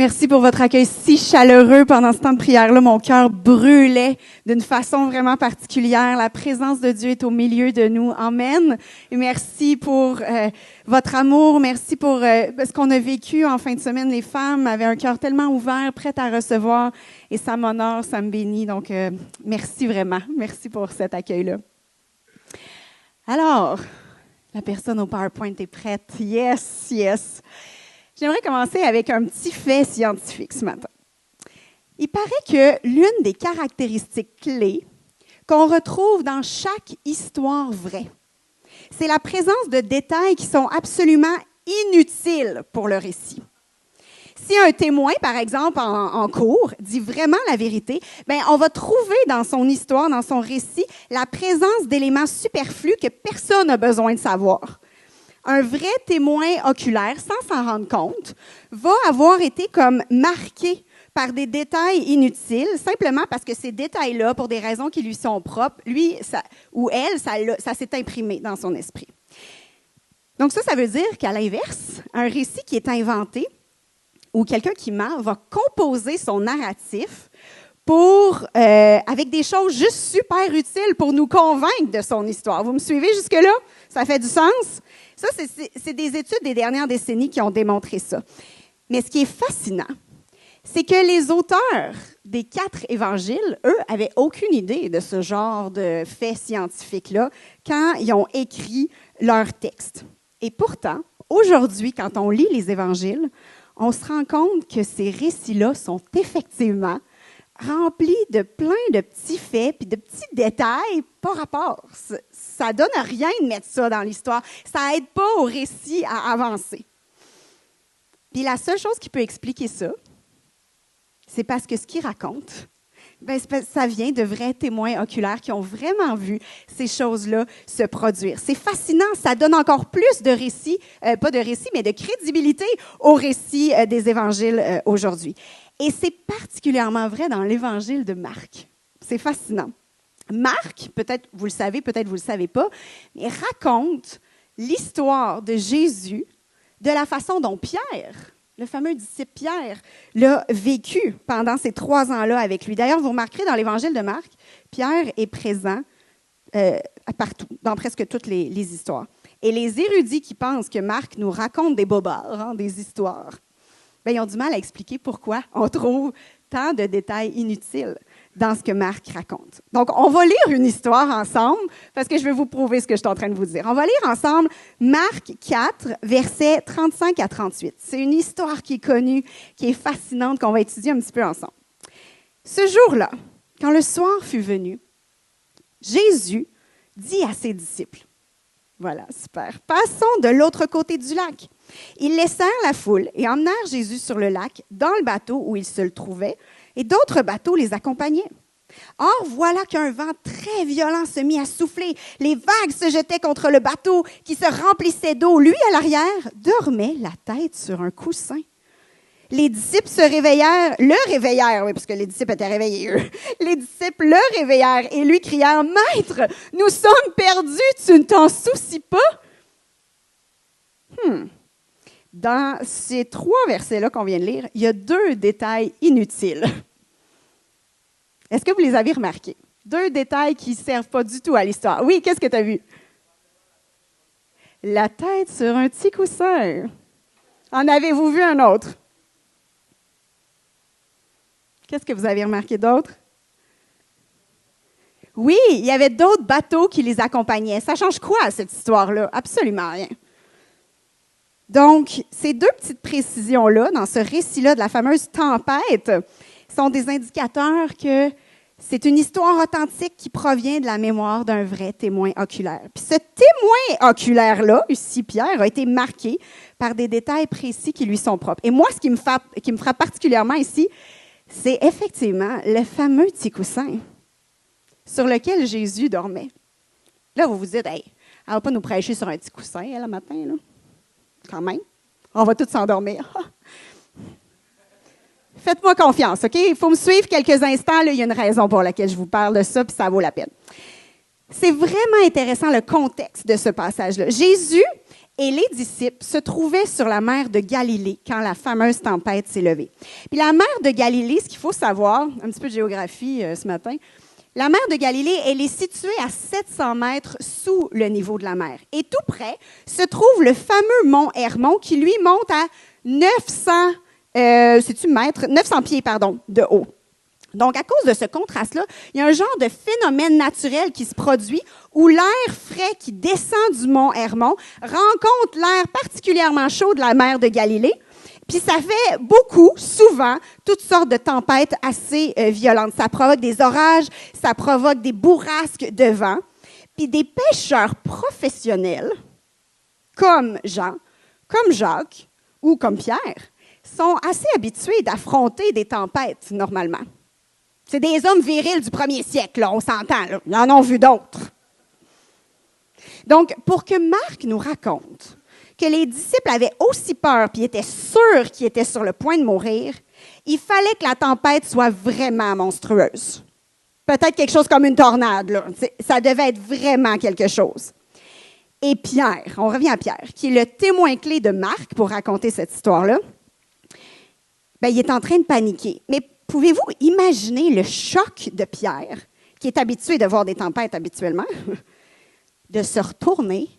Merci pour votre accueil si chaleureux pendant ce temps de prière-là. Mon cœur brûlait d'une façon vraiment particulière. La présence de Dieu est au milieu de nous. Amen. Et merci pour votre amour. Merci pour ce qu'on a vécu en fin de semaine. Les femmes avaient un cœur tellement ouvert, prêtes à recevoir. Et ça m'honore, ça me bénit. Donc, merci vraiment. Merci pour cet accueil-là. Alors, la personne au PowerPoint est prête. Yes, yes. J'aimerais commencer avec un petit fait scientifique ce matin. Il paraît que l'une des caractéristiques clés qu'on retrouve dans chaque histoire vraie, c'est la présence de détails qui sont absolument inutiles pour le récit. Si un témoin, par exemple, en cours, dit vraiment la vérité, bien, on va trouver dans son histoire, dans son récit, la présence d'éléments superflus que personne n'a besoin de savoir. Un vrai témoin oculaire, sans s'en rendre compte, va avoir été comme marqué par des détails inutiles, simplement parce que ces détails-là, pour des raisons qui lui sont propres, lui ou elle, ça s'est imprimé dans son esprit. Donc ça veut dire qu'à l'inverse, un récit qui est inventé ou quelqu'un qui ment va composer son narratif avec des choses juste super utiles pour nous convaincre de son histoire. Vous me suivez jusque-là? Ça fait du sens? Ça, c'est des études des dernières décennies qui ont démontré ça. Mais ce qui est fascinant, c'est que les auteurs des 4 évangiles, eux, avaient aucune idée de ce genre de faits scientifiques-là quand ils ont écrit leurs textes. Et pourtant, aujourd'hui, quand on lit les évangiles, on se rend compte que ces récits-là sont effectivement remplis de plein de petits faits puis de petits détails par rapport. Ça donne rien de mettre ça dans l'histoire. Ça aide pas au récit à avancer. Puis la seule chose qui peut expliquer ça, c'est parce que ce qu'ils racontent, ça vient de vrais témoins oculaires qui ont vraiment vu ces choses-là se produire. C'est fascinant, ça donne encore plus de récits, pas de récits, mais de crédibilité au récit des évangiles aujourd'hui. Et c'est particulièrement vrai dans l'évangile de Marc. C'est fascinant. Marc, peut-être vous le savez, peut-être vous ne le savez pas, mais raconte l'histoire de Jésus de la façon dont Pierre, le fameux disciple Pierre, l'a vécu pendant ces 3 ans-là avec lui. D'ailleurs, vous remarquerez dans l'évangile de Marc, Pierre est présent partout, dans presque toutes les histoires. Et les érudits qui pensent que Marc nous raconte des bobards, des histoires, ils ont du mal à expliquer pourquoi on trouve tant de détails inutiles dans ce que Marc raconte. Donc, on va lire une histoire ensemble, parce que je vais vous prouver ce que je suis en train de vous dire. On va lire ensemble Marc 4, versets 35 à 38. C'est une histoire qui est connue, qui est fascinante, qu'on va étudier un petit peu ensemble. Ce jour-là, quand le soir fut venu, Jésus dit à ses disciples, voilà, super, passons de l'autre côté du lac. Ils laissèrent la foule et emmenèrent Jésus sur le lac, dans le bateau où il se le trouvait, et d'autres bateaux les accompagnaient. Or, voilà qu'un vent très violent se mit à souffler. Les vagues se jetaient contre le bateau qui se remplissait d'eau. Lui, à l'arrière, dormait la tête sur un coussin. Les disciples le réveillèrent, oui, parce que les disciples étaient réveillés, eux. Les disciples le réveillèrent et lui crièrent, « Maître, nous sommes perdus, tu ne t'en soucies pas? » Dans ces 3 versets-là qu'on vient de lire, il y a 2 détails inutiles. Est-ce que vous les avez remarqués? 2 détails qui ne servent pas du tout à l'histoire. Oui, qu'est-ce que tu as vu? La tête sur un petit coussin. En avez-vous vu un autre? Qu'est-ce que vous avez remarqué d'autre? Oui, il y avait d'autres bateaux qui les accompagnaient. Ça change quoi, cette histoire-là? Absolument rien. Donc, ces 2 petites précisions-là, dans ce récit-là de la fameuse tempête, sont des indicateurs que c'est une histoire authentique qui provient de la mémoire d'un vrai témoin oculaire. Puis ce témoin oculaire-là, ici Pierre, a été marqué par des détails précis qui lui sont propres. Et moi, ce qui me frappe particulièrement ici, c'est effectivement le fameux petit coussin sur lequel Jésus dormait. Là, vous vous dites, « Hey, elle ne va pas nous prêcher sur un petit coussin, elle, le matin, là. » Quand même, on va tous s'endormir. Faites-moi confiance, OK? Il faut me suivre quelques instants. Là, il y a une raison pour laquelle je vous parle de ça, puis ça vaut la peine. C'est vraiment intéressant le contexte de ce passage-là. Jésus et les disciples se trouvaient sur la mer de Galilée quand la fameuse tempête s'est levée. Puis la mer de Galilée, ce qu'il faut savoir, un petit peu de géographie ce matin, la mer de Galilée, elle est située à 700 mètres sous le niveau de la mer. Et tout près se trouve le fameux mont Hermon qui, lui, monte à 900 pieds de haut. Donc, à cause de ce contraste-là, il y a un genre de phénomène naturel qui se produit où l'air frais qui descend du mont Hermon rencontre l'air particulièrement chaud de la mer de Galilée. Puis ça fait souvent, toutes sortes de tempêtes assez violentes. Ça provoque des orages, ça provoque des bourrasques de vent. Puis des pêcheurs professionnels, comme Jean, comme Jacques ou comme Pierre, sont assez habitués d'affronter des tempêtes normalement. C'est des hommes virils du premier siècle, là, on s'entend. Là. Ils en ont vu d'autres. Donc, pour que Marc nous raconte que les disciples avaient aussi peur puis étaient sûrs qu'ils étaient sur le point de mourir, il fallait que la tempête soit vraiment monstrueuse. Peut-être quelque chose comme une tornade. Là. Ça devait être vraiment quelque chose. Et Pierre, on revient à Pierre, qui est le témoin clé de Marc pour raconter cette histoire-là, il est en train de paniquer. Mais pouvez-vous imaginer le choc de Pierre, qui est habitué de voir des tempêtes habituellement, de se retourner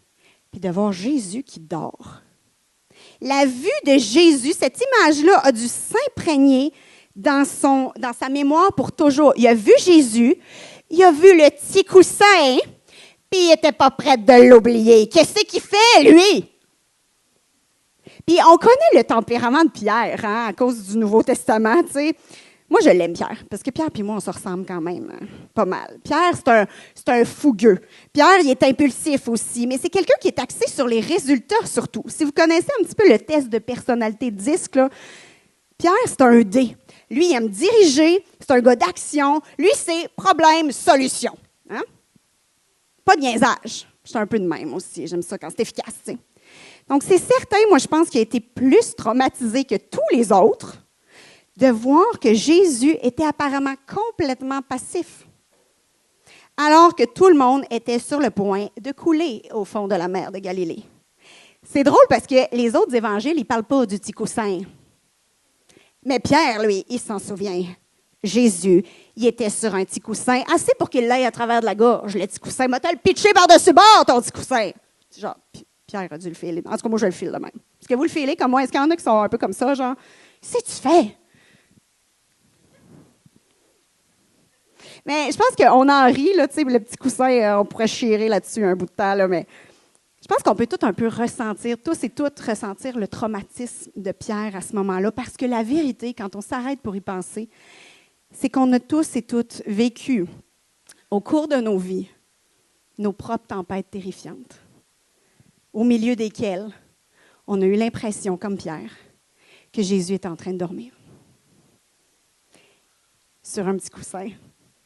et de voir Jésus qui dort? La vue de Jésus, cette image-là a dû s'imprégner dans sa mémoire pour toujours. Il a vu Jésus, il a vu le petit coussin, puis il n'était pas prêt de l'oublier. Qu'est-ce qu'il fait, lui? Puis on connaît le tempérament de Pierre, à cause du Nouveau Testament, tu sais. Moi, je l'aime, Pierre, parce que Pierre et moi, on se ressemble quand même pas mal. Pierre, c'est un fougueux. Pierre, il est impulsif aussi, mais c'est quelqu'un qui est axé sur les résultats, surtout. Si vous connaissez un petit peu le test de personnalité DISC, là, Pierre, c'est un D. Lui, il aime diriger, c'est un gars d'action. Lui, c'est problème, solution. Hein? Pas de niaisage. Je suis un peu de même aussi. J'aime ça quand c'est efficace, tu sais. Donc, c'est certain, moi, je pense qu'il a été plus traumatisé que tous les autres de voir que Jésus était apparemment complètement passif, alors que tout le monde était sur le point de couler au fond de la mer de Galilée. C'est drôle parce que les autres évangiles, ils ne parlent pas du petit coussin. Mais Pierre, lui, il s'en souvient. Jésus, il était sur un petit coussin, assez pour qu'il l'aille à travers de la gorge. Le petit coussin m'a le pitché par-dessus bord, ton petit coussin. Genre, Pierre a dû le filer. En tout cas, moi, je le file de même. Est-ce que vous le filez comme moi? Est-ce qu'il y en a qui sont un peu comme ça, genre, qu'est-ce que tu fais? Mais je pense qu'on en rit, là, tu sais, le petit coussin, on pourrait chirer là-dessus un bout de temps, là, mais je pense qu'on peut tous un peu ressentir, tous et toutes ressentir le traumatisme de Pierre à ce moment-là, parce que la vérité, quand on s'arrête pour y penser, c'est qu'on a tous et toutes vécu, au cours de nos vies, nos propres tempêtes terrifiantes, au milieu desquelles on a eu l'impression, comme Pierre, que Jésus était en train de dormir. Sur un petit coussin.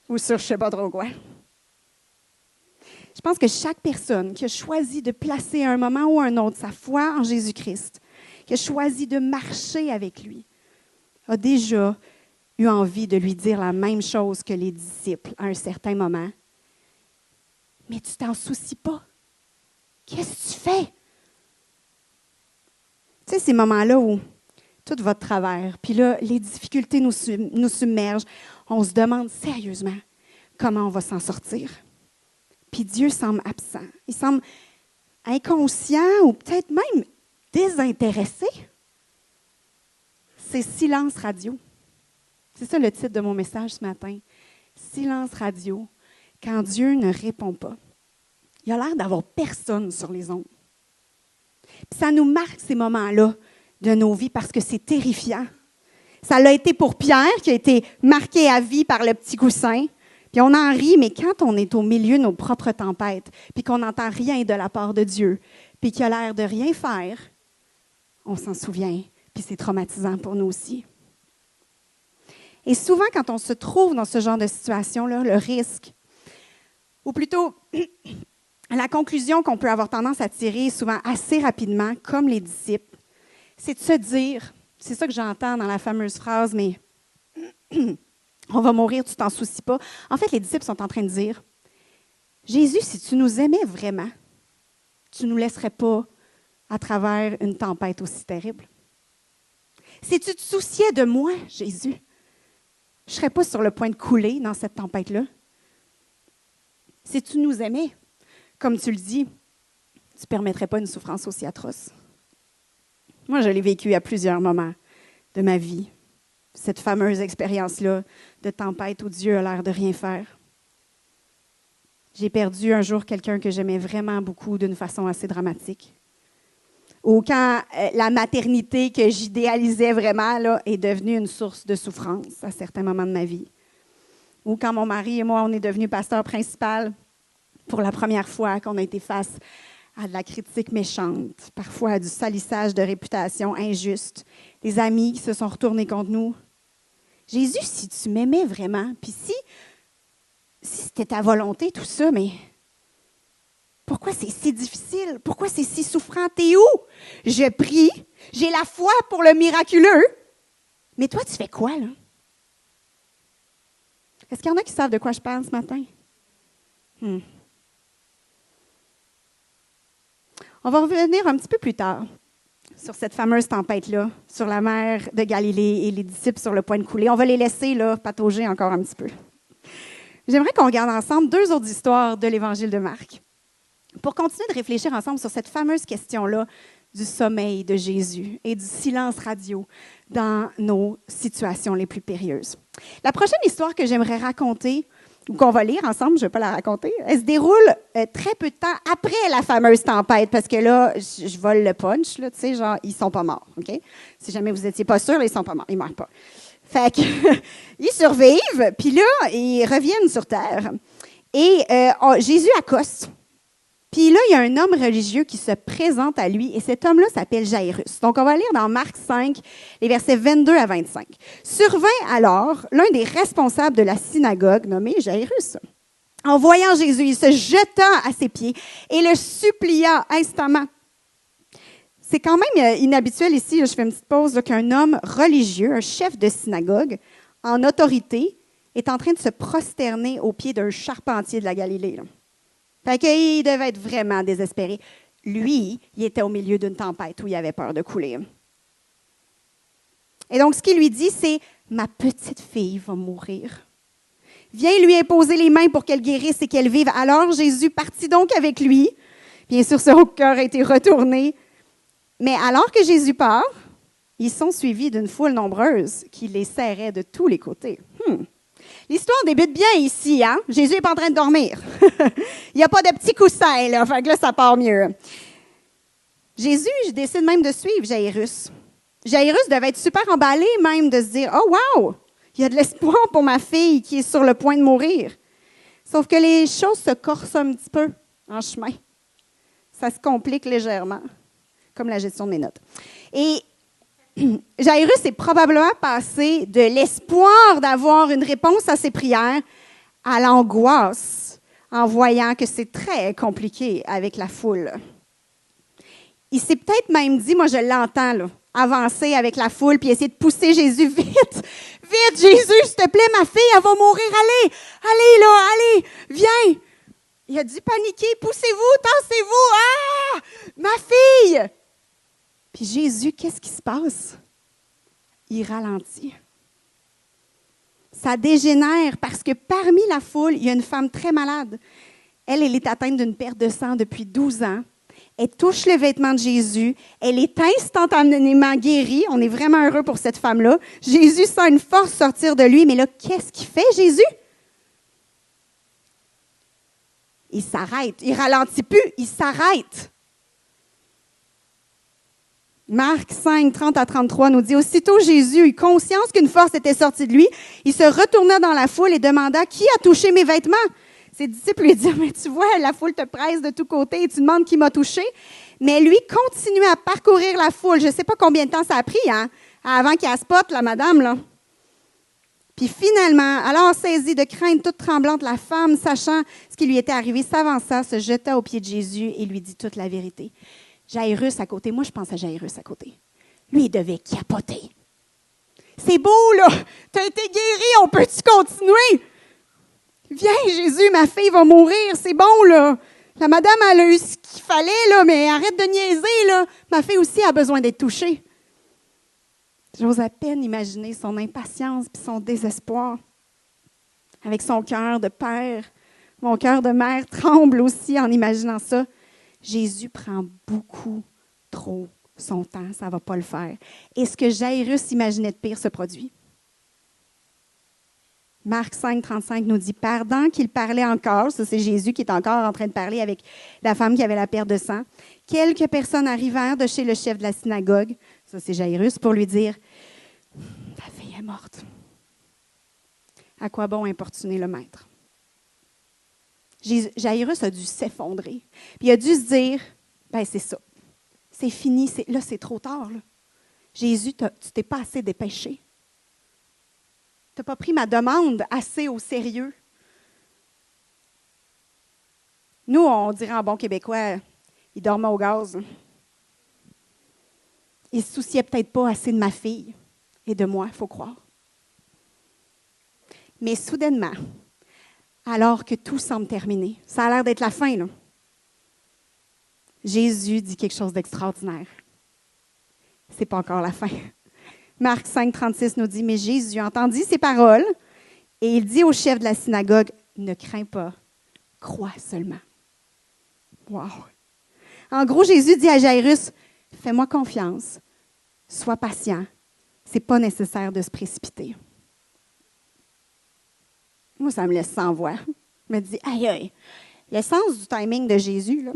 Ou sur je ne sais pas trop quoi. Je pense que chaque personne qui a choisi de placer à un moment ou à un autre sa foi en Jésus-Christ, qui a choisi de marcher avec lui, a déjà eu envie de lui dire la même chose que les disciples à un certain moment. Mais tu t'en soucies pas. Qu'est-ce que tu fais? Tu sais, ces moments-là où tout va de travers, puis là, les difficultés nous submergent. On se demande sérieusement comment on va s'en sortir. Puis Dieu semble absent. Il semble inconscient ou peut-être même désintéressé. C'est silence radio. C'est ça le titre de mon message ce matin. Silence radio, quand Dieu ne répond pas. Il a l'air d'avoir personne sur les ondes. Puis ça nous marque ces moments-là de nos vies parce que c'est terrifiant. Ça l'a été pour Pierre, qui a été marqué à vie par le petit coussin. Puis on en rit, mais quand on est au milieu de nos propres tempêtes, puis qu'on n'entend rien de la part de Dieu, puis qu'il a l'air de rien faire, on s'en souvient, puis c'est traumatisant pour nous aussi. Et souvent, quand on se trouve dans ce genre de situation-là, le risque, ou plutôt la conclusion qu'on peut avoir tendance à tirer souvent assez rapidement, comme les disciples, c'est de se dire, c'est ça que j'entends dans la fameuse phrase, mais on va mourir, tu t'en soucies pas. En fait, les disciples sont en train de dire, Jésus, si tu nous aimais vraiment, tu ne nous laisserais pas à travers une tempête aussi terrible. Si tu te souciais de moi, Jésus, je ne serais pas sur le point de couler dans cette tempête-là. Si tu nous aimais, comme tu le dis, tu ne permettrais pas une souffrance aussi atroce. Moi, je l'ai vécu à plusieurs moments de ma vie, cette fameuse expérience-là de tempête où Dieu a l'air de rien faire. J'ai perdu un jour quelqu'un que j'aimais vraiment beaucoup d'une façon assez dramatique. Ou quand la maternité que j'idéalisais vraiment là, est devenue une source de souffrance à certains moments de ma vie. Ou quand mon mari et moi, on est devenus pasteurs principaux pour la première fois, qu'on a été face à de la critique méchante, parfois à du salissage de réputation injuste, des amis qui se sont retournés contre nous. Jésus, si tu m'aimais vraiment, puis si c'était ta volonté, tout ça, mais pourquoi c'est si difficile? Pourquoi c'est si souffrant? T'es où? Je prie, j'ai la foi pour le miraculeux, mais toi, tu fais quoi, là? Est-ce qu'il y en a qui savent de quoi je parle ce matin? On va revenir un petit peu plus tard sur cette fameuse tempête-là, sur la mer de Galilée et les disciples sur le point de couler. On va les laisser là, patauger encore un petit peu. J'aimerais qu'on regarde ensemble 2 autres histoires de l'Évangile de Marc pour continuer de réfléchir ensemble sur cette fameuse question-là du sommeil de Jésus et du silence radio dans nos situations les plus périlleuses. La prochaine histoire que j'aimerais raconter, ou qu'on va lire ensemble, je ne vais pas la raconter, elle se déroule très peu de temps après la fameuse tempête, parce que là, je vole le punch, là, tu sais, genre, ils ne sont pas morts, OK? Si jamais vous n'étiez pas sûr, ils ne sont pas morts, ils ne meurent pas. Fait que, ils survivent, puis là, ils reviennent sur Terre, et Jésus accoste. Puis là, il y a un homme religieux qui se présente à lui, et cet homme-là s'appelle Jairus. Donc, on va lire dans Marc 5, les versets 22 à 25. Survint alors l'un des responsables de la synagogue, nommé Jairus. En voyant Jésus, il se jeta à ses pieds et le supplia instamment. C'est quand même inhabituel ici, là, je fais une petite pause, là, qu'un homme religieux, un chef de synagogue, en autorité, est en train de se prosterner aux pieds d'un charpentier de la Galilée, là. Fait qu'il devait être vraiment désespéré. Lui, il était au milieu d'une tempête où il avait peur de couler. Et donc, ce qu'il lui dit, c'est « Ma petite fille va mourir. Viens lui imposer les mains pour qu'elle guérisse et qu'elle vive. » Alors, Jésus partit donc avec lui. Bien sûr, son cœur a été retourné. Mais alors que Jésus part, ils sont suivis d'une foule nombreuse qui les serrait de tous les côtés. L'histoire débute bien ici, hein? Jésus n'est pas en train de dormir. Il n'y a pas de petits coussins, là. Fait que là, ça part mieux. Jésus décide même de suivre Jairus. Jairus devait être super emballé même de se dire « Oh, wow! Il y a de l'espoir pour ma fille qui est sur le point de mourir. » Sauf que les choses se corsent un petit peu en chemin. Ça se complique légèrement, comme la gestion de mes notes. Et Jairus est probablement passé de l'espoir d'avoir une réponse à ses prières à l'angoisse en voyant que c'est très compliqué avec la foule. Il s'est peut-être même dit, moi je l'entends, là, avancer avec la foule puis essayer de pousser Jésus vite. Vite, Jésus, s'il te plaît, ma fille, elle va mourir. Allez, là, allez, viens. Il a dû paniquer. Poussez-vous, tassez-vous. Ah, ma fille. Puis Jésus, qu'est-ce qui se passe? Il ralentit. Ça dégénère parce que parmi la foule, il y a une femme très malade. Elle est atteinte d'une perte de sang depuis 12 ans. Elle touche le vêtement de Jésus. Elle est instantanément guérie. On est vraiment heureux pour cette femme-là. Jésus sent une force sortir de lui. Mais là, qu'est-ce qu'il fait, Jésus? Il s'arrête. Il ralentit plus. Il s'arrête. Marc 5, 30 à 33 nous dit « Aussitôt Jésus eut conscience qu'une force était sortie de lui. Il se retourna dans la foule et demanda « Qui a touché mes vêtements? » Ses disciples lui dirent « Mais tu vois, la foule te presse de tous côtés et tu demandes qui m'a touché. » Mais lui continuait à parcourir la foule. Je ne sais pas combien de temps ça a pris, hein, avant qu'il spot, la madame, là. Puis finalement, alors saisie de crainte toute tremblante, la femme, sachant ce qui lui était arrivé, s'avança, se jeta aux pieds de Jésus et lui dit toute la vérité. Jairus à côté, moi je pense à Jairus à côté. Lui, il devait capoter. C'est beau, là! T'as été guéri, on peut-tu continuer? Viens, Jésus, ma fille va mourir, c'est bon, là. La madame, elle a eu ce qu'il fallait, là, mais arrête de niaiser, là. Ma fille aussi a besoin d'être touchée. J'ose à peine imaginer son impatience et son désespoir. Avec son cœur de père, mon cœur de mère tremble aussi en imaginant ça. Jésus prend beaucoup trop son temps, ça ne va pas le faire. Et ce que Jairus imaginait de pire se produit. Marc 5, 35 nous dit, pendant qu'il parlait encore, ça c'est Jésus qui est encore en train de parler avec la femme qui avait la perte de sang, quelques personnes arrivèrent de chez le chef de la synagogue, ça c'est Jairus, pour lui dire, ta fille est morte. À quoi bon importuner le maître? Jairus a dû s'effondrer. Puis il a dû se dire, ben c'est ça, c'est fini, là c'est trop tard. Là. Jésus, tu t'es pas assez dépêché. Tu n'as pas pris ma demande assez au sérieux. Nous, on dirait en bon québécois, il dormait au gaz. Il ne se souciait peut-être pas assez de ma fille et de moi, il faut croire. Mais soudainement, alors que tout semble terminé, ça a l'air d'être la fin, là. Jésus dit quelque chose d'extraordinaire. Ce n'est pas encore la fin. Marc 5, 36 nous dit, mais Jésus entendit ces paroles et il dit au chef de la synagogue, ne crains pas, crois seulement. Wow! En gros, Jésus dit à Jairus, fais-moi confiance, sois patient, ce n'est pas nécessaire de se précipiter. Moi, ça me laisse sans voix. Je me dis, aïe, aïe, le sens du timing de Jésus, là,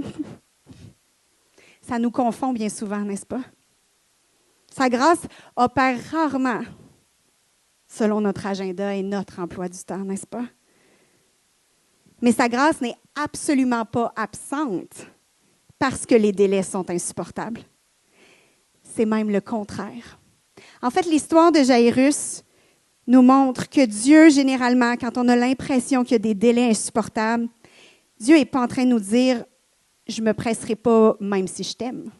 ça nous confond bien souvent, n'est-ce pas? Sa grâce opère rarement selon notre agenda et notre emploi du temps, n'est-ce pas? Mais sa grâce n'est absolument pas absente parce que les délais sont insupportables. C'est même le contraire. En fait, l'histoire de Jairus nous montre que Dieu, généralement, quand on a l'impression qu'il y a des délais insupportables, Dieu n'est pas en train de nous dire « je ne me presserai pas même si je t'aime ».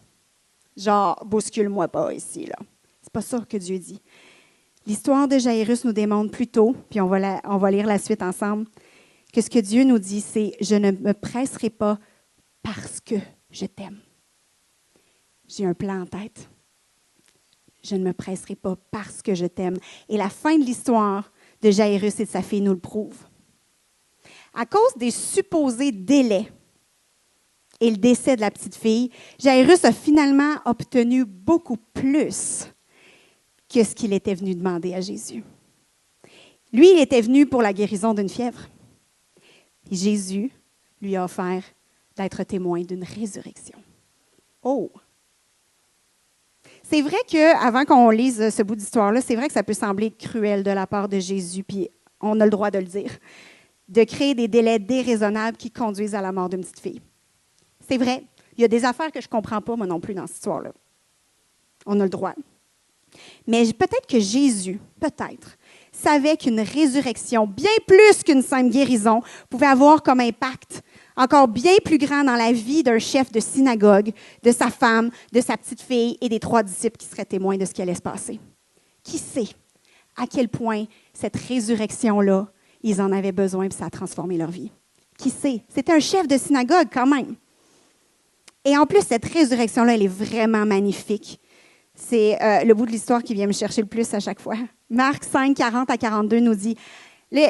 Genre, bouscule-moi pas ici, là. C'est pas ça que Dieu dit. L'histoire de Jairus nous démontre plutôt, puis on va lire la suite ensemble, que ce que Dieu nous dit, c'est « je ne me presserai pas parce que je t'aime ». J'ai un plan en tête. Je ne me presserai pas parce que je t'aime. Et la fin de l'histoire de Jairus et de sa fille nous le prouve. À cause des supposés délais et le décès de la petite fille, Jairus a finalement obtenu beaucoup plus que ce qu'il était venu demander à Jésus. Lui, il était venu pour la guérison d'une fièvre. Et Jésus lui a offert d'être témoin d'une résurrection. Oh! C'est vrai qu'avant qu'on lise ce bout d'histoire-là, c'est vrai que ça peut sembler cruel de la part de Jésus, puis on a le droit de le dire, de créer des délais déraisonnables qui conduisent à la mort d'une petite fille. C'est vrai, il y a des affaires que je ne comprends pas, moi non plus, dans cette histoire-là. On a le droit. Mais peut-être que Jésus, savait qu'une résurrection, bien plus qu'une simple guérison, pouvait avoir comme impact encore bien plus grand dans la vie d'un chef de synagogue, de sa femme, de sa petite fille et des 3 disciples qui seraient témoins de ce qui allait se passer. Qui sait à quel point cette résurrection-là, ils en avaient besoin et ça a transformé leur vie? Qui sait? C'était un chef de synagogue quand même. Et en plus, cette résurrection-là, elle est vraiment magnifique. C'est le bout de l'histoire qui vient me chercher le plus à chaque fois. Marc 5, 40 à 42 nous dit,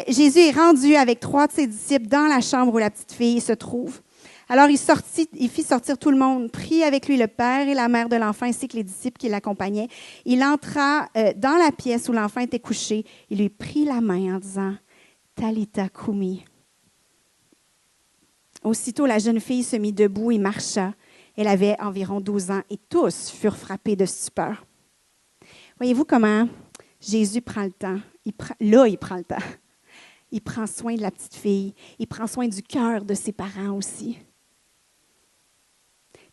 Jésus est rendu avec 3 de ses disciples dans la chambre où la petite fille se trouve. Alors il fit sortir tout le monde, prit avec lui le père et la mère de l'enfant ainsi que les disciples qui l'accompagnaient. Il entra dans la pièce où l'enfant était couché. Il lui prit la main en disant « Talitha Koumi ». Aussitôt, la jeune fille se mit debout et marcha. Elle avait environ 12 ans et tous furent frappés de stupeur. Voyez-vous comment Jésus prend le temps? Il prend le temps. Il prend soin de la petite fille. Il prend soin du cœur de ses parents aussi.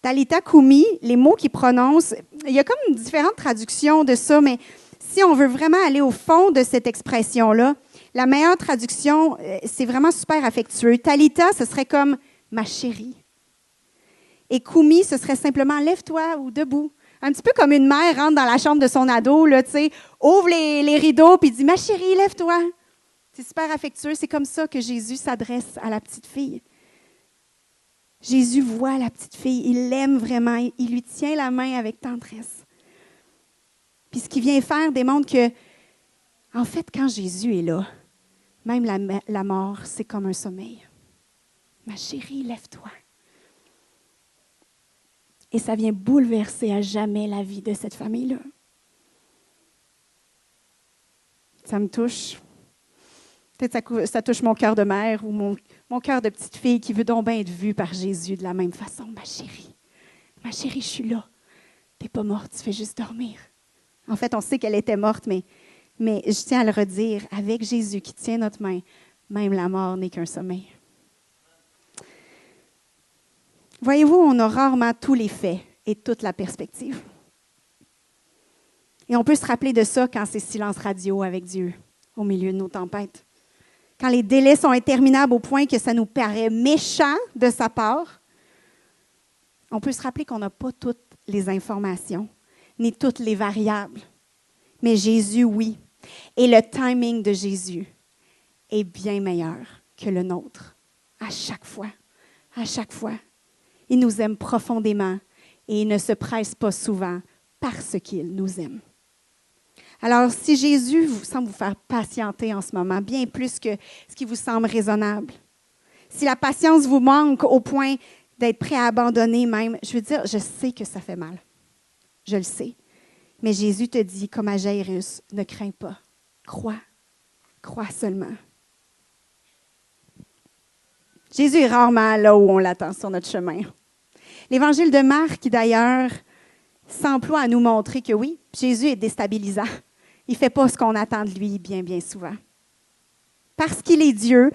Talitha Koumi, les mots qu'il prononce, il y a comme différentes traductions de ça, mais si on veut vraiment aller au fond de cette expression-là, la meilleure traduction, c'est vraiment super affectueux. Talitha, ce serait comme « ma chérie ». Et Koumi, ce serait simplement « lève-toi » ou « debout ». Un petit peu comme une mère rentre dans la chambre de son ado, là, ouvre les rideaux et dit « ma chérie, lève-toi ». C'est super affectueux. C'est comme ça que Jésus s'adresse à la petite fille. Jésus voit la petite fille. Il l'aime vraiment. Il lui tient la main avec tendresse. Puis ce qu'il vient faire démontre que, en fait, quand Jésus est là, même la mort, c'est comme un sommeil. Ma chérie, lève-toi. Et ça vient bouleverser à jamais la vie de cette famille-là. Ça me touche. Peut-être ça touche mon cœur de mère ou mon cœur de petite fille qui veut donc bien être vue par Jésus de la même façon. Ma chérie, je suis là. Tu n'es pas morte, tu fais juste dormir. En fait, on sait qu'elle était morte, mais je tiens à le redire, avec Jésus qui tient notre main, même la mort n'est qu'un sommeil. Voyez-vous, on a rarement tous les faits et toute la perspective. Et on peut se rappeler de ça quand c'est silence radio avec Dieu, au milieu de nos tempêtes. Quand les délais sont interminables au point que ça nous paraît méchant de sa part, on peut se rappeler qu'on n'a pas toutes les informations, ni toutes les variables. Mais Jésus, oui. Et le timing de Jésus est bien meilleur que le nôtre. À chaque fois. À chaque fois. Il nous aime profondément et il ne se presse pas souvent parce qu'il nous aime. Alors, si Jésus semble vous faire patienter en ce moment, bien plus que ce qui vous semble raisonnable, si la patience vous manque au point d'être prêt à abandonner même, je veux dire, je sais que ça fait mal. Je le sais. Mais Jésus te dit, comme à Jairus, ne crains pas. Crois. Crois seulement. Jésus est rarement là où on l'attend sur notre chemin. L'Évangile de Marc, d'ailleurs, s'emploie à nous montrer que oui, Jésus est déstabilisant. Il ne fait pas ce qu'on attend de lui bien, bien souvent. Parce qu'il est Dieu,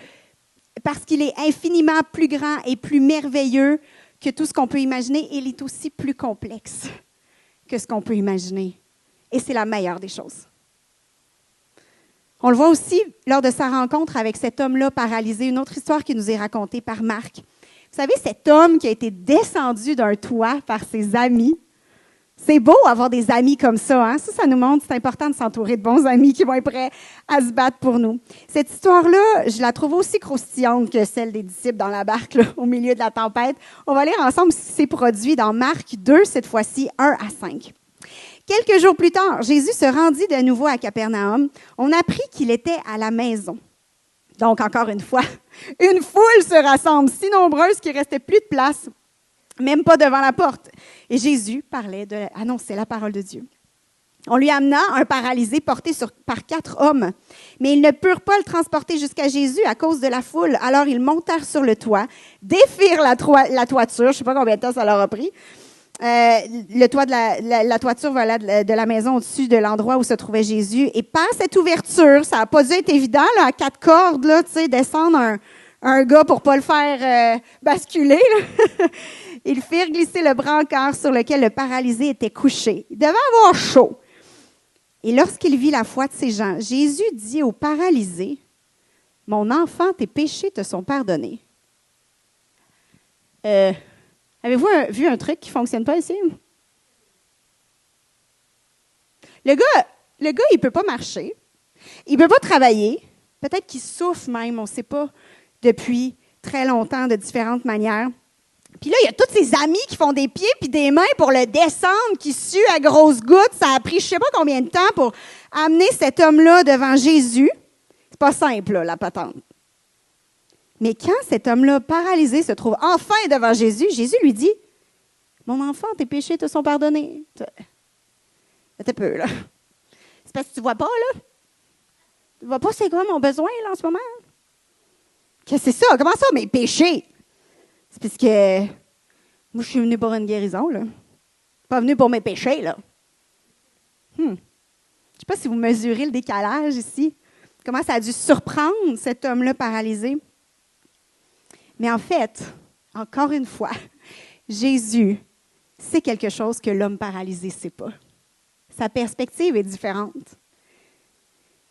parce qu'il est infiniment plus grand et plus merveilleux que tout ce qu'on peut imaginer, il est aussi plus complexe que ce qu'on peut imaginer. Et c'est la meilleure des choses. On le voit aussi lors de sa rencontre avec cet homme-là paralysé, une autre histoire qui nous est racontée par Marc. Vous savez, cet homme qui a été descendu d'un toit par ses amis. C'est beau avoir des amis comme ça, hein? Ça nous montre que c'est important de s'entourer de bons amis qui vont être prêts à se battre pour nous. Cette histoire-là, je la trouve aussi croustillante que celle des disciples dans la barque, là, au milieu de la tempête. On va lire ensemble ce qui s'est produit dans Marc 2, cette fois-ci, 1 à 5. Quelques jours plus tard, Jésus se rendit de nouveau à Capernaum. On apprit qu'il était à la maison. Donc, encore une fois, une foule se rassemble, si nombreuse qu'il ne restait plus de place, même pas devant la porte. Et Jésus annonçait la parole de Dieu. On lui amena un paralysé porté par 4 hommes, mais ils ne purent pas le transporter jusqu'à Jésus à cause de la foule. Alors, ils montèrent sur le toit, défirent la toiture, je ne sais pas combien de temps ça leur a pris. Le toit de la toiture de la maison au-dessus de l'endroit où se trouvait Jésus. Et par cette ouverture, ça n'a pas dû être évident, là, à 4 cordes, là, descendre un gars pour ne pas le faire basculer. Là. Ils firent glisser le brancard sur lequel le paralysé était couché. Il devait avoir chaud. Et lorsqu'il vit la foi de ces gens, Jésus dit au paralysé, « Mon enfant, tes péchés te sont pardonnés. » Avez-vous vu un truc qui ne fonctionne pas ici? Le gars, il ne peut pas marcher. Il ne peut pas travailler. Peut-être qu'il souffre même, on ne sait pas, depuis très longtemps, de différentes manières. Puis là, il y a tous ses amis qui font des pieds puis des mains pour le descendre, qui suent à grosses gouttes. Ça a pris je ne sais pas combien de temps pour amener cet homme-là devant Jésus. C'est pas simple, là, la patente. Mais quand cet homme-là, paralysé, se trouve enfin devant Jésus, Jésus lui dit, « Mon enfant, tes péchés te sont pardonnés. » Attends un peu, là. C'est parce que tu ne vois pas, là? Tu ne vois pas c'est quoi mon besoin, là, en ce moment? Qu'est-ce que c'est ça? Comment ça, mes péchés? C'est parce que moi, je suis venue pour une guérison, là. Pas venue pour mes péchés, là. Je ne sais pas si vous mesurez le décalage ici. Comment ça a dû surprendre cet homme-là paralysé. Mais en fait, encore une fois, Jésus sait quelque chose que l'homme paralysé ne sait pas. Sa perspective est différente.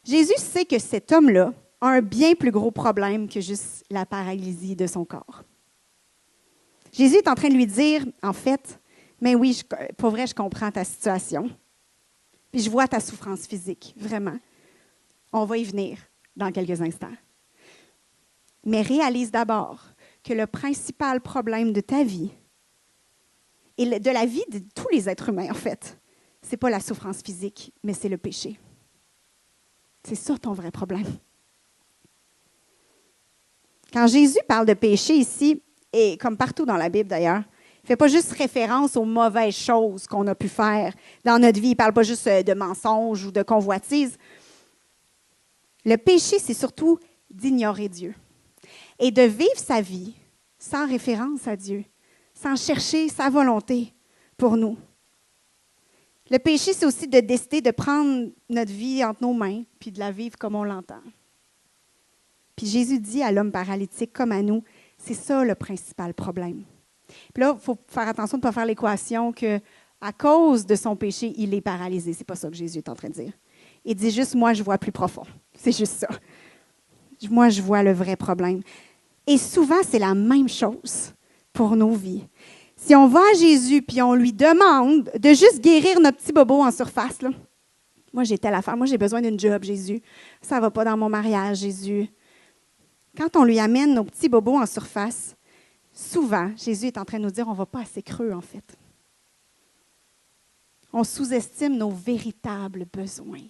Jésus sait que cet homme-là a un bien plus gros problème que juste la paralysie de son corps. Jésus est en train de lui dire, en fait, « Mais oui, pour vrai, je comprends ta situation. Puis je vois ta souffrance physique, vraiment. On va y venir. dans quelques instants. Mais réalise d'abord que le principal problème de ta vie, et de la vie de tous les êtres humains, en fait, ce n'est pas la souffrance physique, mais c'est le péché. C'est ça ton vrai problème. Quand Jésus parle de péché ici, et comme partout dans la Bible d'ailleurs, il ne fait pas juste référence aux mauvaises choses qu'on a pu faire dans notre vie. Il ne parle pas juste de mensonges ou de convoitises. Le péché, c'est surtout d'ignorer Dieu et de vivre sa vie sans référence à Dieu, sans chercher sa volonté pour nous. Le péché, c'est aussi de décider de prendre notre vie entre nos mains puis de la vivre comme on l'entend. Puis Jésus dit à l'homme paralytique comme à nous, c'est ça le principal problème. Puis là, il faut faire attention de ne pas faire l'équation qu'à cause de son péché, il est paralysé. Ce n'est pas ça que Jésus est en train de dire. Il dit juste, moi, je vois plus profond. C'est juste ça. Moi, je vois le vrai problème. Et souvent, c'est la même chose pour nos vies. Si on va à Jésus puis on lui demande de juste guérir notre petit bobo en surface, là. Moi, j'ai telle affaire. Moi, j'ai besoin d'une job, Jésus. Ça ne va pas dans mon mariage, Jésus. Quand on lui amène nos petits bobos en surface, souvent, Jésus est en train de nous dire, on ne va pas assez creux, en fait. On sous-estime nos véritables besoins.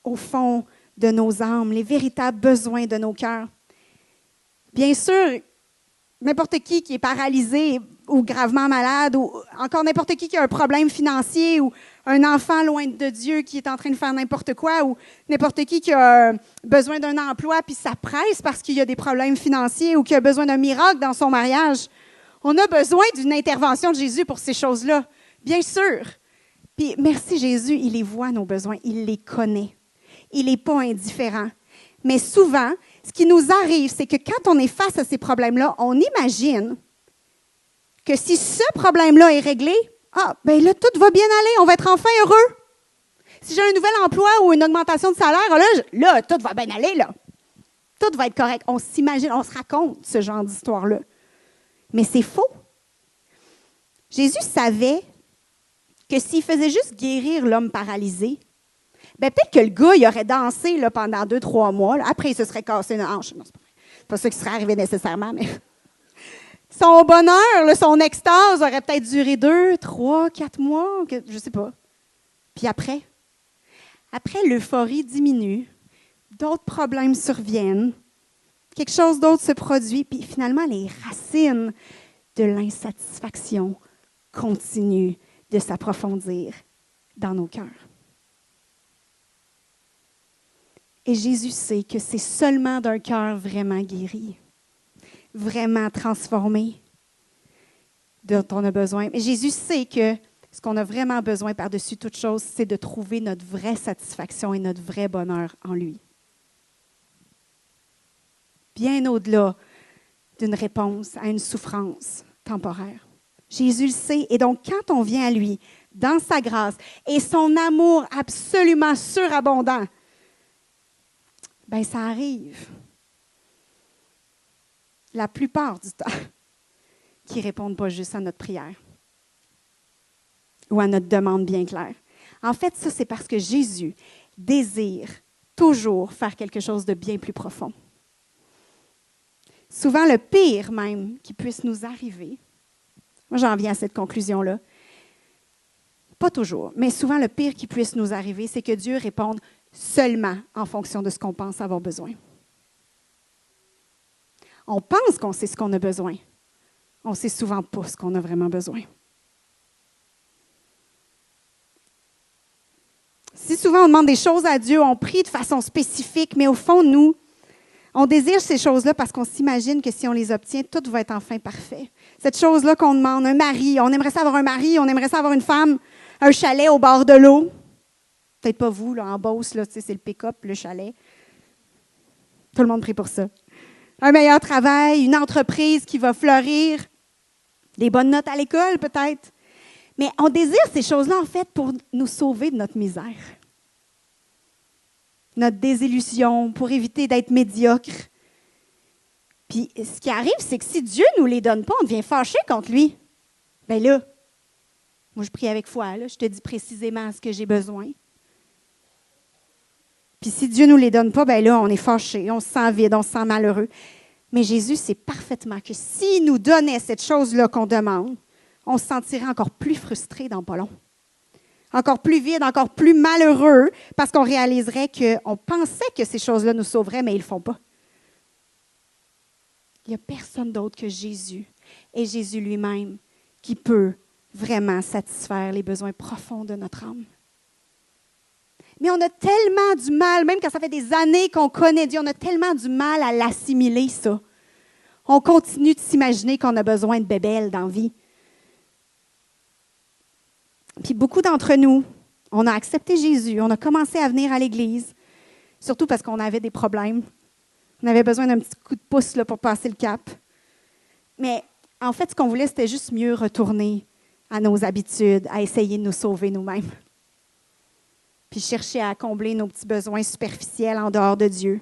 Au fond de nos âmes, les véritables besoins de nos cœurs. Bien sûr, n'importe qui est paralysé ou gravement malade, ou encore n'importe qui a un problème financier, ou un enfant loin de Dieu qui est en train de faire n'importe quoi, ou n'importe qui a besoin d'un emploi, puis ça presse parce qu'il y a des problèmes financiers, ou qui a besoin d'un miracle dans son mariage. On a besoin d'une intervention de Jésus pour ces choses-là, bien sûr. Puis merci Jésus, il les voit, nos besoins, il les connaît. Il n'est pas indifférent. Mais souvent, ce qui nous arrive, c'est que quand on est face à ces problèmes-là, on imagine que si ce problème-là est réglé, ben là, tout va bien aller, on va être enfin heureux. Si j'ai un nouvel emploi ou une augmentation de salaire, là tout va bien aller, là. Tout va être correct. On s'imagine, on se raconte ce genre d'histoire-là. Mais c'est faux. Jésus savait que s'il faisait juste guérir l'homme paralysé, ben peut-être que le gars, il aurait dansé là, pendant 2-3 mois. Là. Après, il se serait cassé une hanche. Non, c'est pas ça qui serait arrivé nécessairement, mais son bonheur, là, son extase aurait peut-être duré 2, 3, 4 mois, je ne sais pas. Puis après, l'euphorie diminue, d'autres problèmes surviennent, quelque chose d'autre se produit, puis finalement, les racines de l'insatisfaction continuent de s'approfondir dans nos cœurs. Et Jésus sait que c'est seulement d'un cœur vraiment guéri, vraiment transformé, dont on a besoin. Mais Jésus sait que ce qu'on a vraiment besoin par-dessus toute chose, c'est de trouver notre vraie satisfaction et notre vrai bonheur en lui. Bien au-delà d'une réponse à une souffrance temporaire. Jésus le sait. Et donc, quand on vient à lui, dans sa grâce et son amour absolument surabondant, bien, ça arrive. La plupart du temps, qui ne répondent pas juste à notre prière ou à notre demande bien claire. En fait, ça, c'est parce que Jésus désire toujours faire quelque chose de bien plus profond. Souvent, le pire même qui puisse nous arriver, moi j'en viens à cette conclusion-là, pas toujours, mais souvent le pire qui puisse nous arriver, c'est que Dieu réponde seulement en fonction de ce qu'on pense avoir besoin. On pense qu'on sait ce qu'on a besoin. On ne sait souvent pas ce qu'on a vraiment besoin. Si souvent on demande des choses à Dieu, on prie de façon spécifique, mais au fond, nous, on désire ces choses-là parce qu'on s'imagine que si on les obtient, tout va être enfin parfait. Cette chose-là qu'on demande, un mari, on aimerait ça avoir un mari, on aimerait ça avoir une femme, un chalet au bord de l'eau. Peut-être pas vous, là, en Beauce, là, c'est le pick-up, le chalet. Tout le monde prie pour ça. Un meilleur travail, une entreprise qui va fleurir, des bonnes notes à l'école peut-être. Mais on désire ces choses-là, en fait, pour nous sauver de notre misère, notre désillusion, pour éviter d'être médiocre. Puis ce qui arrive, c'est que si Dieu ne nous les donne pas, on devient fâché contre lui. Bien là, moi je prie avec foi, là, je te dis précisément ce que j'ai besoin. Puis si Dieu ne nous les donne pas, bien là, on est fâché, on se sent vide, on se sent malheureux. Mais Jésus sait parfaitement que s'il nous donnait cette chose-là qu'on demande, on se sentirait encore plus frustré dans pas long. Encore plus vide, encore plus malheureux, parce qu'on réaliserait qu'on pensait que ces choses-là nous sauveraient, mais ils ne le font pas. Il n'y a personne d'autre que Jésus, et Jésus lui-même, qui peut vraiment satisfaire les besoins profonds de notre âme. Mais on a tellement du mal, même quand ça fait des années qu'on connaît Dieu, on a tellement du mal à l'assimiler, ça. On continue de s'imaginer qu'on a besoin de bébelles dans la vie. Puis beaucoup d'entre nous, on a accepté Jésus, on a commencé à venir à l'Église, surtout parce qu'on avait des problèmes. On avait besoin d'un petit coup de pouce là, pour passer le cap. Mais en fait, ce qu'on voulait, c'était juste mieux retourner à nos habitudes, à essayer de nous sauver nous-mêmes. Puis chercher à combler nos petits besoins superficiels en dehors de Dieu.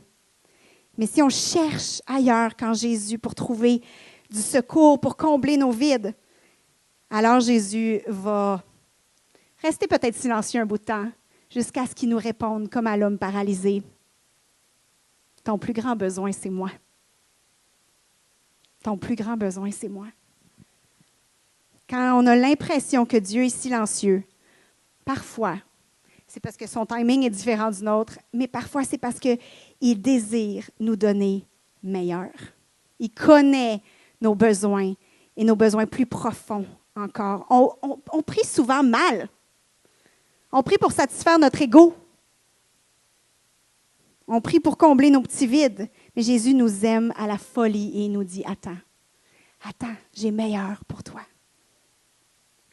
Mais si on cherche ailleurs qu'en Jésus pour trouver du secours, pour combler nos vides, alors Jésus va rester peut-être silencieux un bout de temps, jusqu'à ce qu'il nous réponde comme à l'homme paralysé. Ton plus grand besoin, c'est moi. Ton plus grand besoin, c'est moi. Quand on a l'impression que Dieu est silencieux, parfois, c'est parce que son timing est différent du nôtre, mais parfois, c'est parce qu'il désire nous donner meilleur. Il connaît nos besoins et nos besoins plus profonds encore. On prie souvent mal. On prie pour satisfaire notre ego. On prie pour combler nos petits vides. Mais Jésus nous aime à la folie et il nous dit, attends, j'ai meilleur pour toi.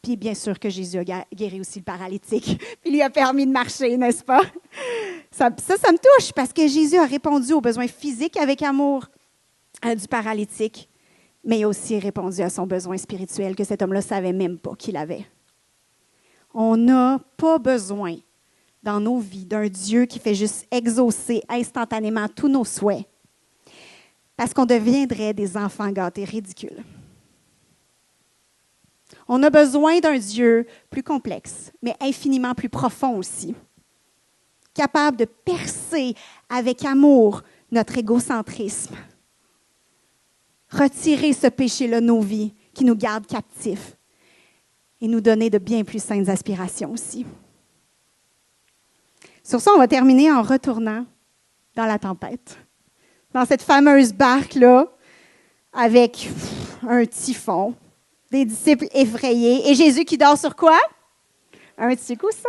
Puis bien sûr que Jésus a guéri aussi le paralytique, puis lui a permis de marcher, n'est-ce pas? Ça me touche parce que Jésus a répondu aux besoins physiques avec amour du paralytique, mais il a aussi répondu à son besoin spirituel que cet homme-là ne savait même pas qu'il avait. On n'a pas besoin dans nos vies d'un Dieu qui fait juste exaucer instantanément tous nos souhaits parce qu'on deviendrait des enfants gâtés ridicules. On a besoin d'un Dieu plus complexe, mais infiniment plus profond aussi, capable de percer avec amour notre égocentrisme, retirer ce péché-là de nos vies qui nous garde captifs et nous donner de bien plus saines aspirations aussi. Sur ça, on va terminer en retournant dans la tempête, dans cette fameuse barque-là, avec un typhon, des disciples effrayés, et Jésus qui dort sur quoi? Un petit coussin.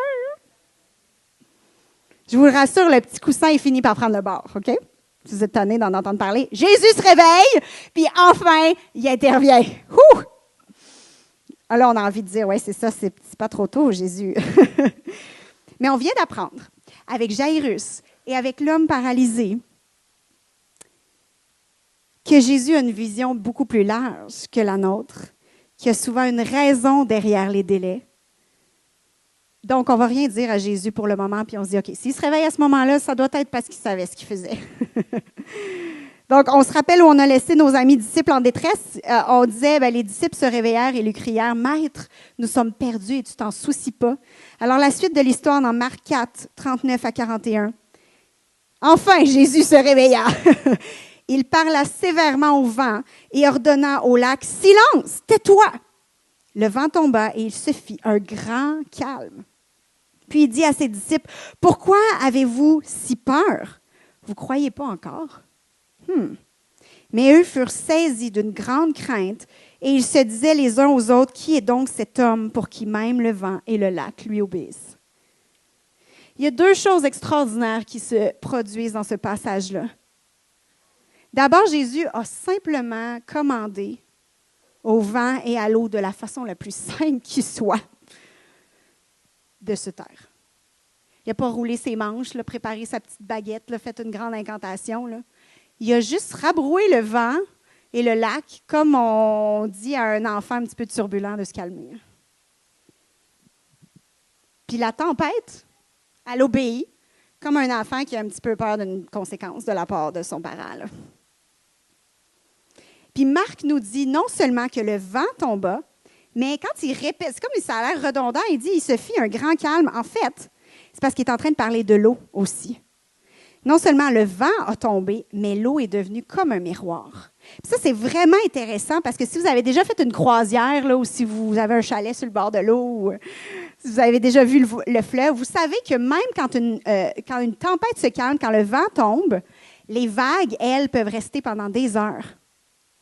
Je vous rassure, le petit coussin, il finit par prendre le bord, OK? Si vous êtes tannés d'en entendre parler. Jésus se réveille, puis enfin, il intervient. Ouh! Alors, on a envie de dire, ouais, c'est ça, c'est pas trop tôt, Jésus. Mais on vient d'apprendre, avec Jairus et avec l'homme paralysé, que Jésus a une vision beaucoup plus large que la nôtre, qu'il y a souvent une raison derrière les délais. Donc, on ne va rien dire à Jésus pour le moment, puis on se dit, OK, s'il se réveille à ce moment-là, ça doit être parce qu'il savait ce qu'il faisait. Donc, on se rappelle où on a laissé nos amis disciples en détresse. On disait, les disciples se réveillèrent et lui crièrent, « Maître, nous sommes perdus et tu t'en soucies pas. » Alors, la suite de l'histoire dans Marc 4, 39 à 41. Enfin, Jésus se réveilla. Il parla sévèrement au vent et ordonna au lac, « Silence, tais-toi! » Le vent tomba et il se fit un grand calme. Puis il dit à ses disciples, « Pourquoi avez-vous si peur? Vous ne croyez pas encore? » Mais eux furent saisis d'une grande crainte et ils se disaient les uns aux autres, « Qui est donc cet homme pour qui même le vent et le lac lui obéissent? » Il y a deux choses extraordinaires qui se produisent dans ce passage-là. D'abord, Jésus a simplement commandé au vent et à l'eau de la façon la plus simple qui soit de se taire. Il n'a pas roulé ses manches, là, préparé sa petite baguette, là, fait une grande incantation. Là. Il a juste rabroué le vent et le lac, comme on dit à un enfant un petit peu turbulent de se calmer. Puis la tempête, elle obéit, comme un enfant qui a un petit peu peur d'une conséquence de la part de son parent. Là. Puis Marc nous dit non seulement que le vent tomba, mais quand il répète, c'est comme ça a l'air redondant, il dit il se fit un grand calme. En fait, c'est parce qu'il est en train de parler de l'eau aussi. Non seulement le vent a tombé, mais l'eau est devenue comme un miroir. Puis ça, c'est vraiment intéressant parce que si vous avez déjà fait une croisière là, ou si vous avez un chalet sur le bord de l'eau, ou si vous avez déjà vu le fleuve, vous savez que même quand une tempête se calme, quand le vent tombe, les vagues, elles, peuvent rester pendant des heures.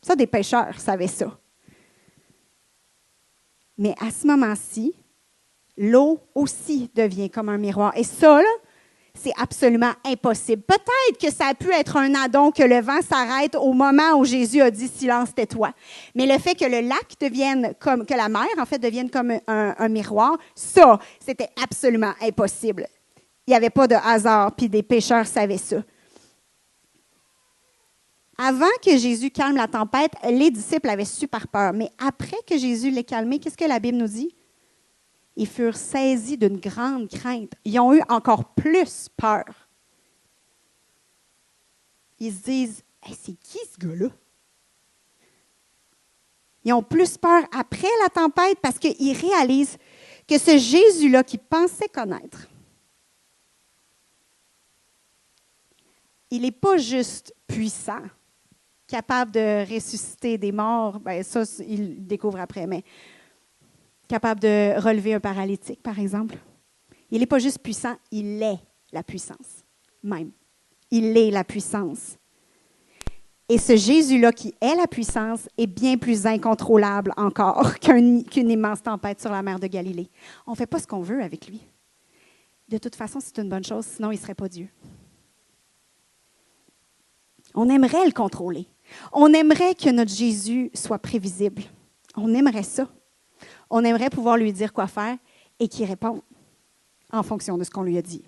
Ça, des pêcheurs savaient ça. Mais à ce moment-ci, l'eau aussi devient comme un miroir. Et ça, là, c'est absolument impossible. Peut-être que ça a pu être un addon que le vent s'arrête au moment où Jésus a dit « Silence, tais-toi ». Mais le fait que le lac devienne comme, que la mer, en fait, devienne comme un miroir, ça, c'était absolument impossible. Il n'y avait pas de hasard, puis des pêcheurs savaient ça. Avant que Jésus calme la tempête, les disciples avaient super peur. Mais après que Jésus l'ait calmé, qu'est-ce que la Bible nous dit? Ils furent saisis d'une grande crainte. Ils ont eu encore plus peur. Ils se disent, hey, c'est qui ce gars-là? Ils ont plus peur après la tempête parce qu'ils réalisent que ce Jésus-là qu'ils pensaient connaître, il n'est pas juste puissant, capable de ressusciter des morts, bien ça, ils le découvrent après, mais capable de relever un paralytique, par exemple. Il n'est pas juste puissant, il est la puissance, même. Il est la puissance. Et ce Jésus-là qui est la puissance est bien plus incontrôlable encore qu'une immense tempête sur la mer de Galilée. On ne fait pas ce qu'on veut avec lui. De toute façon, c'est une bonne chose, sinon il ne serait pas Dieu. On aimerait le contrôler. On aimerait que notre Jésus soit prévisible. On aimerait ça. On aimerait pouvoir lui dire quoi faire et qu'il réponde en fonction de ce qu'on lui a dit.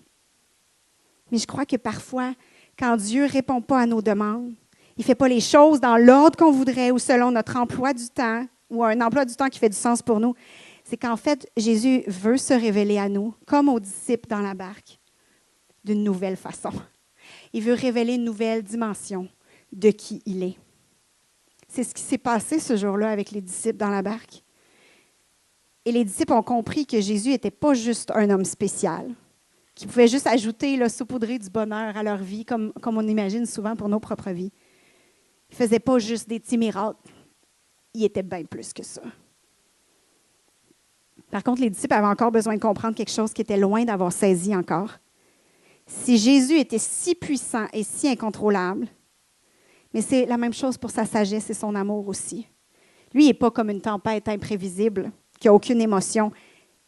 Mais je crois que parfois, quand Dieu ne répond pas à nos demandes, il ne fait pas les choses dans l'ordre qu'on voudrait ou selon notre emploi du temps ou un emploi du temps qui fait du sens pour nous, c'est qu'en fait, Jésus veut se révéler à nous, comme aux disciples dans la barque, d'une nouvelle façon. Il veut révéler une nouvelle dimension de qui il est. C'est ce qui s'est passé ce jour-là avec les disciples dans la barque. Et les disciples ont compris que Jésus n'était pas juste un homme spécial, qui pouvait juste ajouter, saupoudrer du bonheur à leur vie, comme on imagine souvent pour nos propres vies. Il ne faisait pas juste des petits miracles. Il était bien plus que ça. Par contre, les disciples avaient encore besoin de comprendre quelque chose qui était loin d'avoir saisi encore. Si Jésus était si puissant et si incontrôlable, mais c'est la même chose pour sa sagesse et son amour aussi. Lui, il n'est pas comme une tempête imprévisible, qui n'a aucune émotion.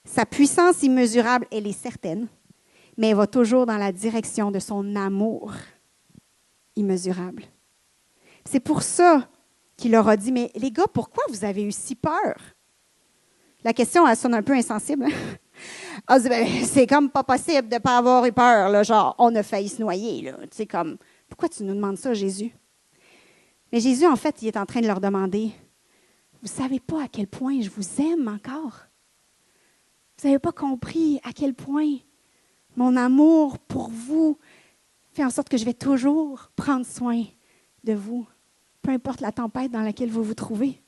Sa puissance immesurable, elle est certaine, mais elle va toujours dans la direction de son amour immesurable. C'est pour ça qu'il leur a dit, mais les gars, pourquoi vous avez eu si peur? La question, elle sonne un peu insensible. Ah, c'est comme pas possible de ne pas avoir eu peur. Là, genre, on a failli se noyer. Là. Comme, pourquoi tu nous demandes ça, Jésus? Mais Jésus, en fait, il est en train de leur demander, vous ne savez pas à quel point je vous aime encore. Vous n'avez pas compris à quel point mon amour pour vous fait en sorte que je vais toujours prendre soin de vous, peu importe la tempête dans laquelle vous vous trouvez.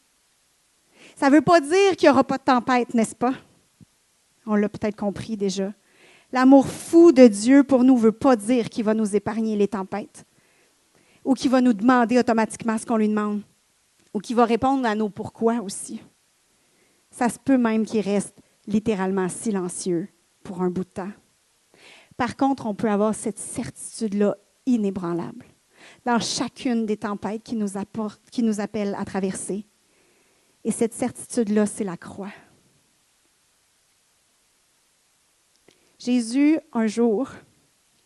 Ça ne veut pas dire qu'il n'y aura pas de tempête, n'est-ce pas? On l'a peut-être compris déjà. L'amour fou de Dieu pour nous ne veut pas dire qu'il va nous épargner les tempêtes ou qu'il va nous demander automatiquement ce qu'on lui demande ou qu'il va répondre à nos pourquoi aussi. Ça se peut même qu'il reste littéralement silencieux pour un bout de temps. Par contre, on peut avoir cette certitude-là inébranlable dans chacune des tempêtes qui nous appellent à traverser. Et cette certitude-là, c'est la croix. Jésus, un jour,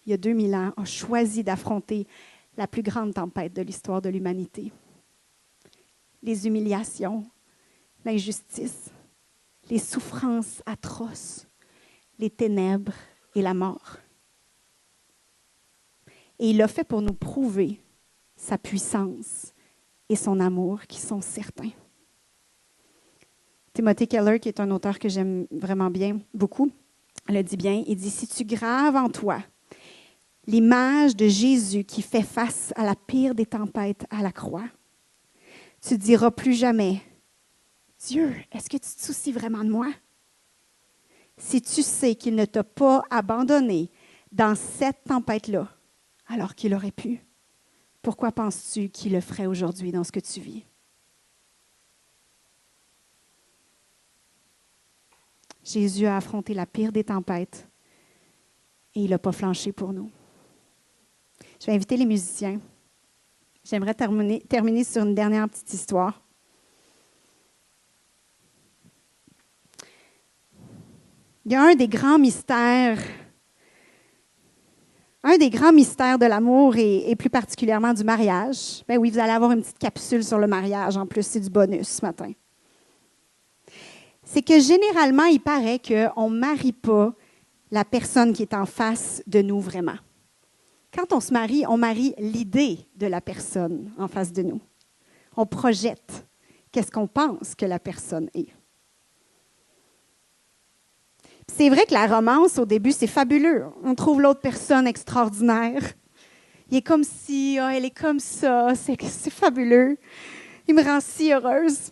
il y a 2000 ans, a choisi d'affronter la plus grande tempête de l'histoire de l'humanité. Les humiliations, l'injustice, les souffrances atroces, les ténèbres et la mort. Et il l'a fait pour nous prouver sa puissance et son amour qui sont certains. Timothy Keller, qui est un auteur que j'aime vraiment bien, beaucoup, le dit bien, il dit « Si tu graves en toi l'image de Jésus qui fait face à la pire des tempêtes à la croix, tu ne diras plus jamais « Dieu, est-ce que tu te soucies vraiment de moi? » Si tu sais qu'il ne t'a pas abandonné dans cette tempête-là, alors qu'il aurait pu? Pourquoi penses-tu qu'il le ferait aujourd'hui dans ce que tu vis? Jésus a affronté la pire des tempêtes et il n'a pas flanché pour nous. Je vais inviter les musiciens. J'aimerais terminer sur une dernière petite histoire. Il y a un des grands mystères de l'amour et plus particulièrement du mariage. Ben oui, vous allez avoir une petite capsule sur le mariage. En plus, c'est du bonus ce matin. C'est que généralement, il paraît qu'on ne marie pas la personne qui est en face de nous vraiment. Quand on se marie, on marie l'idée de la personne en face de nous. On projette qu'est-ce qu'on pense que la personne est. C'est vrai que la romance, au début, c'est fabuleux. On trouve l'autre personne extraordinaire. Il est comme si, elle est comme ça, c'est fabuleux. Il me rend si heureuse.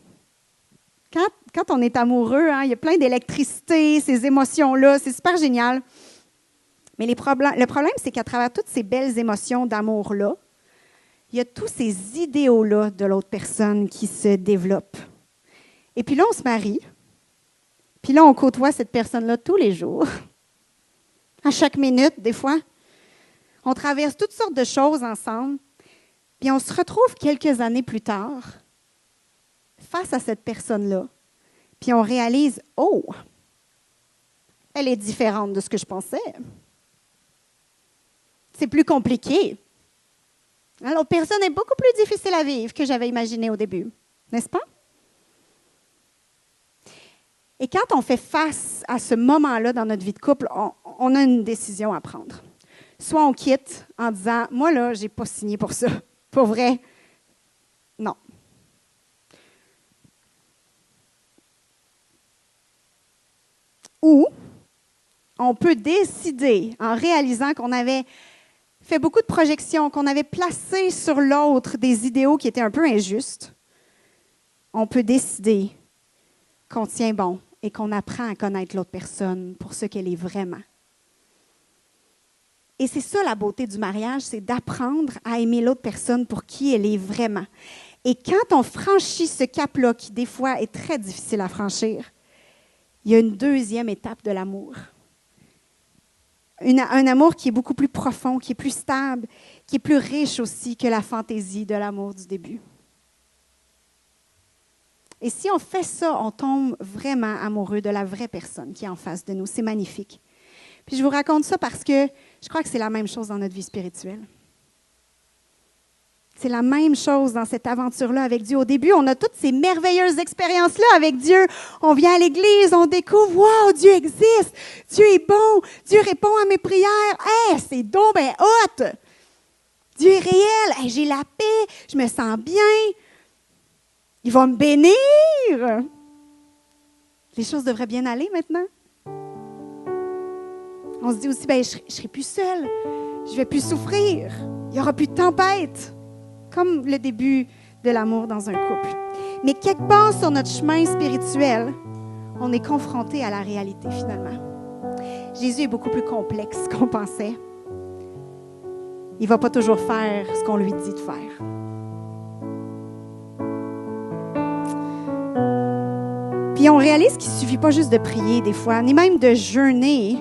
Quand on est amoureux, il y a plein d'électricité, ces émotions-là, c'est super génial. Mais le problème, c'est qu'à travers toutes ces belles émotions d'amour-là, il y a tous ces idéaux-là de l'autre personne qui se développent. Et puis là, on se marie. Puis là, on côtoie cette personne-là tous les jours. À chaque minute, des fois. On traverse toutes sortes de choses ensemble. Puis on se retrouve quelques années plus tard face à cette personne-là. Puis on réalise, elle est différente de ce que je pensais. C'est plus compliqué. L'autre personne est beaucoup plus difficile à vivre que j'avais imaginé au début. N'est-ce pas? Et quand on fait face à ce moment-là dans notre vie de couple, on a une décision à prendre. Soit on quitte en disant, moi là, je n'ai pas signé pour ça. Pour vrai, non. Ou on peut décider, en réalisant qu'on avait fait beaucoup de projections, qu'on avait placé sur l'autre des idéaux qui étaient un peu injustes, on peut décider qu'on tient bon et qu'on apprend à connaître l'autre personne pour ce qu'elle est vraiment. Et c'est ça la beauté du mariage, c'est d'apprendre à aimer l'autre personne pour qui elle est vraiment. Et quand on franchit ce cap-là, qui des fois est très difficile à franchir, il y a une deuxième étape de l'amour. Un amour qui est beaucoup plus profond, qui est plus stable, qui est plus riche aussi que la fantaisie de l'amour du début. Et si on fait ça, on tombe vraiment amoureux de la vraie personne qui est en face de nous. C'est magnifique. Puis je vous raconte ça parce que je crois que c'est la même chose dans notre vie spirituelle. C'est la même chose dans cette aventure-là avec Dieu. Au début, on a toutes ces merveilleuses expériences-là avec Dieu. On vient à l'église, on découvre, wow, Dieu existe, Dieu est bon, Dieu répond à mes prières. Hey, c'est donc ben hot! Dieu est réel, hey, j'ai la paix, je me sens bien. Il va me bénir. Les choses devraient bien aller maintenant. On se dit aussi, ben, je ne serai plus seule, je ne vais plus souffrir, il n'y aura plus de tempête. Comme le début de l'amour dans un couple. Mais quelque part sur notre chemin spirituel, on est confronté à la réalité finalement. Jésus est beaucoup plus complexe qu'on pensait. Il ne va pas toujours faire ce qu'on lui dit de faire. Puis on réalise qu'il ne suffit pas juste de prier des fois, ni même de jeûner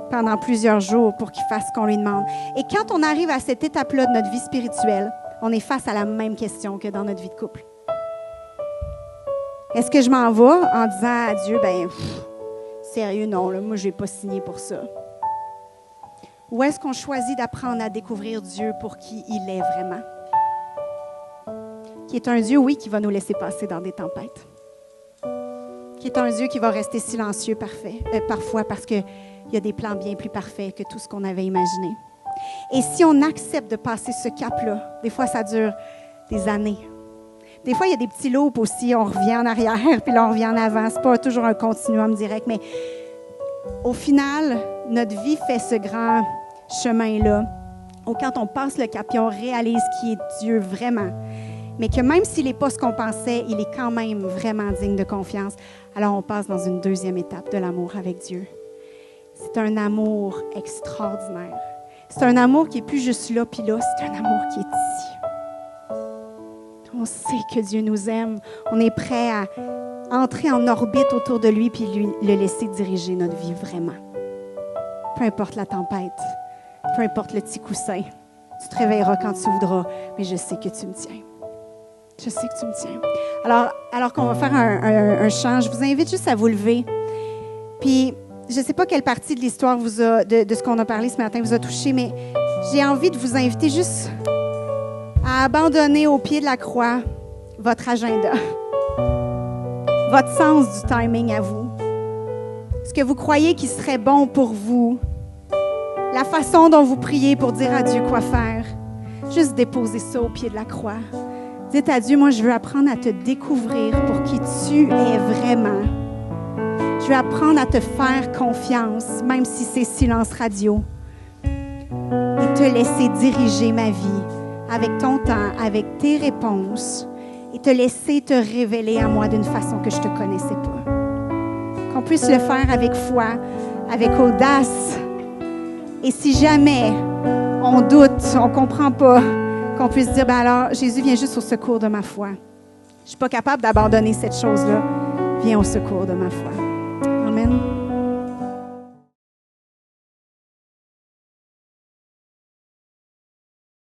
pendant plusieurs jours pour qu'il fasse ce qu'on lui demande. Et quand on arrive à cette étape-là de notre vie spirituelle, on est face à la même question que dans notre vie de couple. Est-ce que je m'en vais en disant à Dieu, sérieux, non, là, moi, je n'ai pas signé pour ça. Ou est-ce qu'on choisit d'apprendre à découvrir Dieu pour qui il est vraiment? Qui est un Dieu, oui, qui va nous laisser passer dans des tempêtes. Qui est un Dieu qui va rester silencieux parfois parce qu'il y a des plans bien plus parfaits que tout ce qu'on avait imaginé. Et si on accepte de passer ce cap-là, des fois, ça dure des années. Des fois, il y a des petits loops aussi. On revient en arrière, puis là, on revient en avant. Ce n'est pas toujours un continuum direct, mais au final, notre vie fait ce grand chemin-là. Ou quand on passe le cap, puis on réalise qui est Dieu vraiment. Mais que même s'il n'est pas ce qu'on pensait, il est quand même vraiment digne de confiance. Alors, on passe dans une deuxième étape de l'amour avec Dieu. C'est un amour extraordinaire. C'est un amour qui n'est plus juste là, puis là, c'est un amour qui est ici. On sait que Dieu nous aime. On est prêt à entrer en orbite autour de lui, puis le laisser diriger notre vie vraiment. Peu importe la tempête, peu importe le petit coussin, tu te réveilleras quand tu voudras, mais je sais que tu me tiens. Je sais que tu me tiens. Alors qu'on va faire un chant, je vous invite juste à vous lever. Puis, je ne sais pas quelle partie de l'histoire de ce qu'on a parlé ce matin vous a touché, mais j'ai envie de vous inviter juste à abandonner au pied de la croix votre agenda, votre sens du timing à vous, ce que vous croyez qui serait bon pour vous, la façon dont vous priez pour dire à Dieu quoi faire. Juste déposer ça au pied de la croix. Dites à Dieu, moi, je veux apprendre à te découvrir pour qui tu es vraiment. Je veux apprendre à te faire confiance, même si c'est silence radio. Et te laisser diriger ma vie avec ton temps, avec tes réponses. Et te laisser te révéler à moi d'une façon que je ne te connaissais pas. Qu'on puisse le faire avec foi, avec audace. Et si jamais on doute, on ne comprend pas, qu'on puisse dire, alors, Jésus vient juste au secours de ma foi. Je ne suis pas capable d'abandonner cette chose-là. Viens au secours de ma foi.